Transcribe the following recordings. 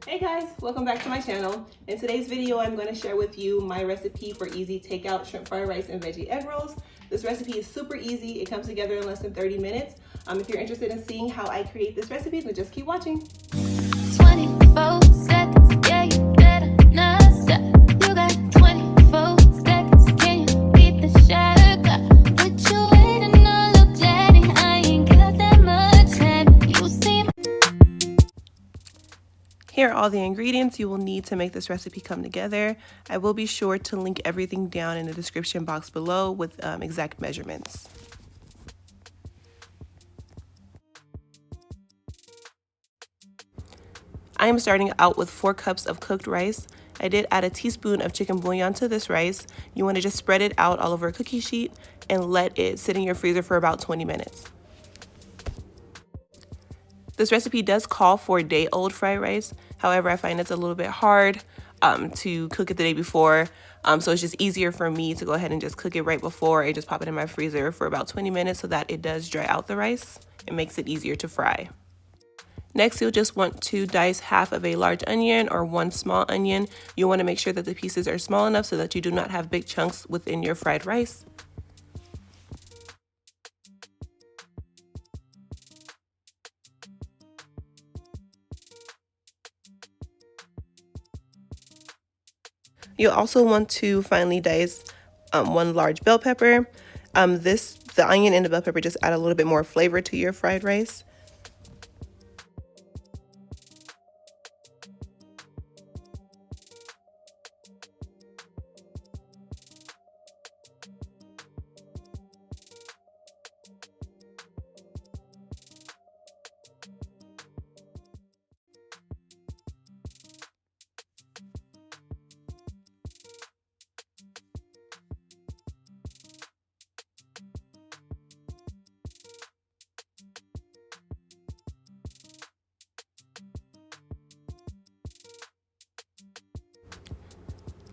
Hey guys, welcome back to my channel. In today's video, I'm going to share with you my recipe for easy takeout shrimp fried rice and veggie egg rolls. This recipe is super easy. It comes together in less than 30 minutes. If you're interested in seeing how I create this recipe, then just keep watching. 24 seconds, yeah, you better not stop. You got 24 seconds, can you beat the shot? What you waiting on, little daddy? I ain't got that much time. You see. Here are all the ingredients you will need to make this recipe come together. I will be sure to link everything down in the description box below with exact measurements. I am starting out with 4 cups of cooked rice. I did add a teaspoon of chicken bouillon to this rice. You want to just spread it out all over a cookie sheet and let it sit in your freezer for about 20 minutes. This recipe does call for day-old fried rice. However, I find it's a little bit hard to cook it the day before. So it's just easier for me to go ahead and just cook it right before and just pop it in my freezer for about 20 minutes so that it does dry out the rice. It makes it easier to fry. Next, you'll just want to dice half of a large onion or 1 small onion. You want to make sure that the pieces are small enough so that you do not have big chunks within your fried rice. You'll also want to finely dice 1 large bell pepper. The onion and the bell pepper just add a little bit more flavor to your fried rice.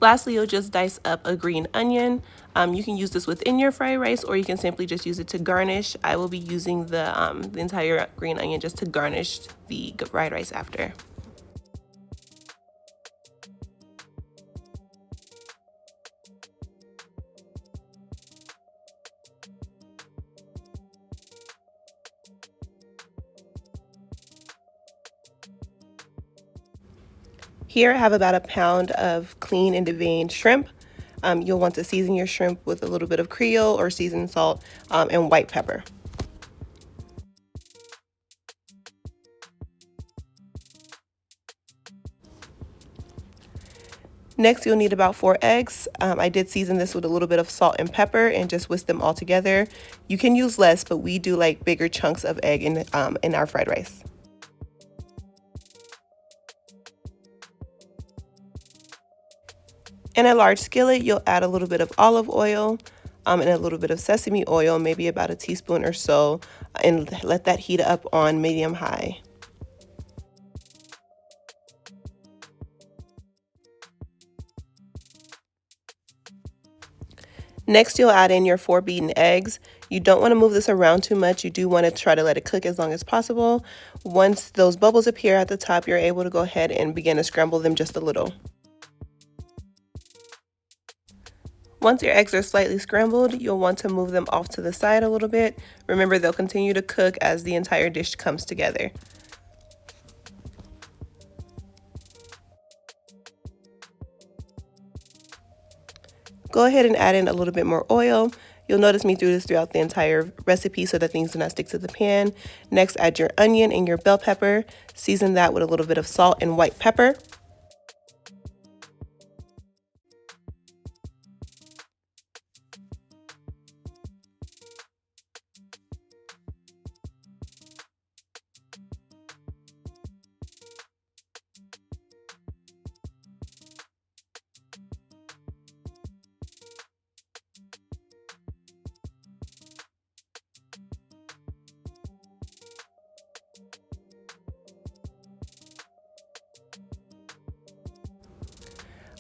Lastly, you'll just dice up a green onion. You can use this within your fried rice, or you can simply just use it to garnish. I will be using the entire green onion just to garnish the fried rice after. Here I have about a pound of clean and deveined shrimp. You'll want to season your shrimp with a little bit of creole or seasoned salt and white pepper. Next, you'll need about 4 eggs. I did season this with a little bit of salt and pepper and just whisk them all together. You can use less, but we do like bigger chunks of egg in our fried rice. In a large skillet, you'll add a little bit of olive oil and a little bit of sesame oil, maybe about a teaspoon or so, and let that heat up on medium-high. Next, you'll add in your 4 beaten eggs. You don't want to move this around too much. You do want to try to let it cook as long as possible. Once those bubbles appear at the top, you're able to go ahead and begin to scramble them just a little. Once your eggs are slightly scrambled, you'll want to move them off to the side a little bit. Remember, they'll continue to cook as the entire dish comes together. Go ahead and add in a little bit more oil. You'll notice me do this throughout the entire recipe so that things do not stick to the pan. Next, add your onion and your bell pepper. Season that with a little bit of salt and white pepper.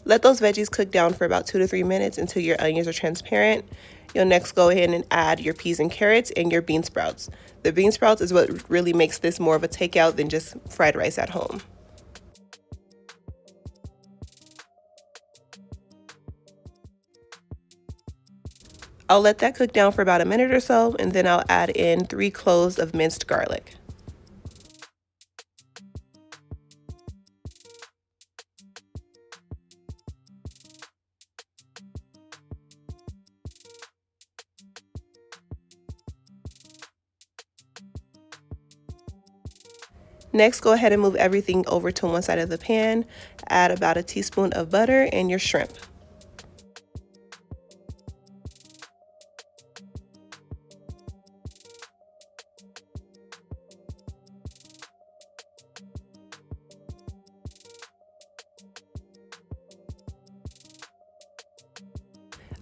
Let those veggies cook down for about 2 to 3 minutes until your onions are transparent. You'll next go ahead and add your peas and carrots and your bean sprouts. The bean sprouts is what really makes this more of a takeout than just fried rice at home. I'll let that cook down for about a minute or so, and then I'll add in 3 cloves of minced garlic. Next, go ahead and move everything over to one side of the pan. Add about a teaspoon of butter and your shrimp.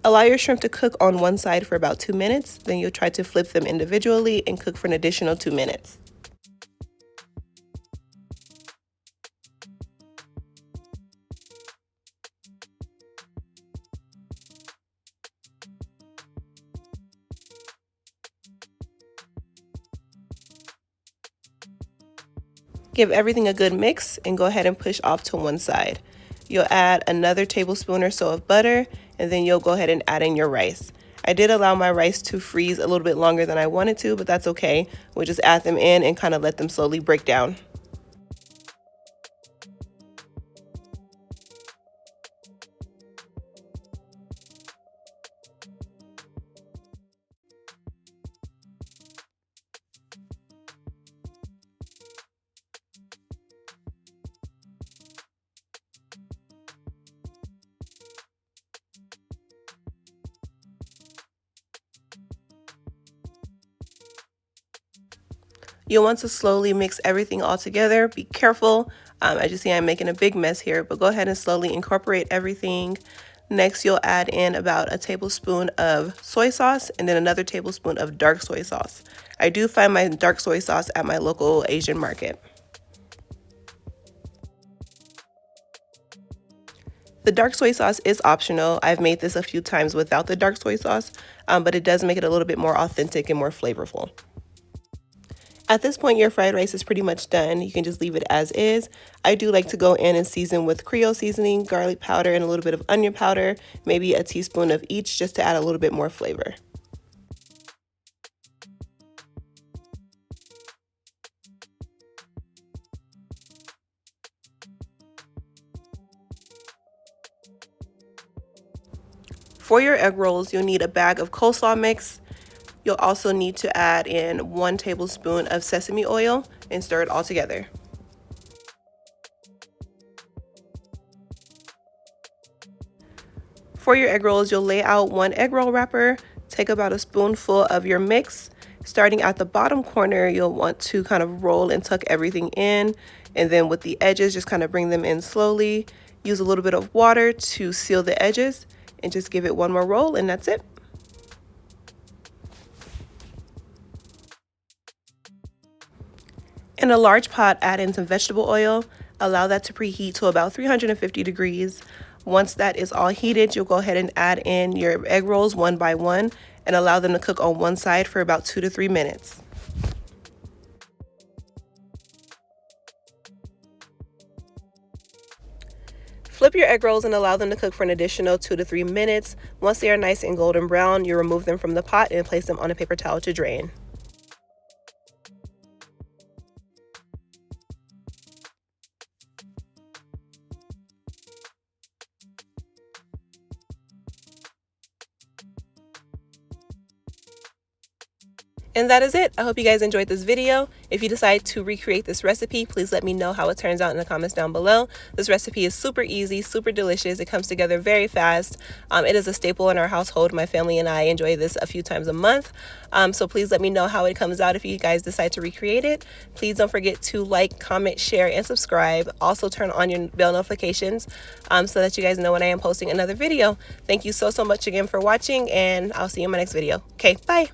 Allow your shrimp to cook on one side for about 2 minutes. Then you'll try to flip them individually and cook for an additional 2 minutes. Give everything a good mix and go ahead and push off to one side. You'll add another tablespoon or so of butter, and then you'll go ahead and add in your rice. I did allow my rice to freeze a little bit longer than I wanted to, but that's okay. We'll just add them in and kind of let them slowly break down. You'll want to slowly mix everything all together. Be careful. As you see, I'm making a big mess here, but go ahead and slowly incorporate everything. Next, you'll add in about a tablespoon of soy sauce and then another tablespoon of dark soy sauce. I do find my dark soy sauce at my local Asian market. The dark soy sauce is optional. I've made this a few times without the dark soy sauce, but it does make it a little bit more authentic and more flavorful. At this point, your fried rice is pretty much done. You can just leave it as is. I do like to go in and season with creole seasoning, garlic powder, and a little bit of onion powder, maybe a teaspoon of each just to add a little bit more flavor. For your egg rolls, you'll need a bag of coleslaw mix. You'll also need to add in 1 tablespoon of sesame oil and stir it all together. For your egg rolls, you'll lay out 1 egg roll wrapper, take about a spoonful of your mix. Starting at the bottom corner, you'll want to kind of roll and tuck everything in, and then with the edges, just kind of bring them in slowly. Use a little bit of water to seal the edges and just give it 1 more roll, and that's it. In a large pot, add in some vegetable oil. Allow that to preheat to about 350 degrees. Once that is all heated, you'll go ahead and add in your egg rolls one by one and allow them to cook on one side for about 2 to 3 minutes. Flip your egg rolls and allow them to cook for an additional 2 to 3 minutes. Once they are nice and golden brown, you remove them from the pot and place them on a paper towel to drain. And that is it. I hope you guys enjoyed this video. If you decide to recreate this recipe, please let me know how it turns out in the comments down below. This recipe is super easy, super delicious. It comes together very fast. It is a staple in our household. My family and I enjoy this a few times a month. So please let me know how it comes out if you guys decide to recreate it. Please don't forget to like, comment, share, and subscribe. Also turn on your bell notifications so that you guys know when I am posting another video. Thank you so much again for watching, and I'll see you in my next video. Okay, bye.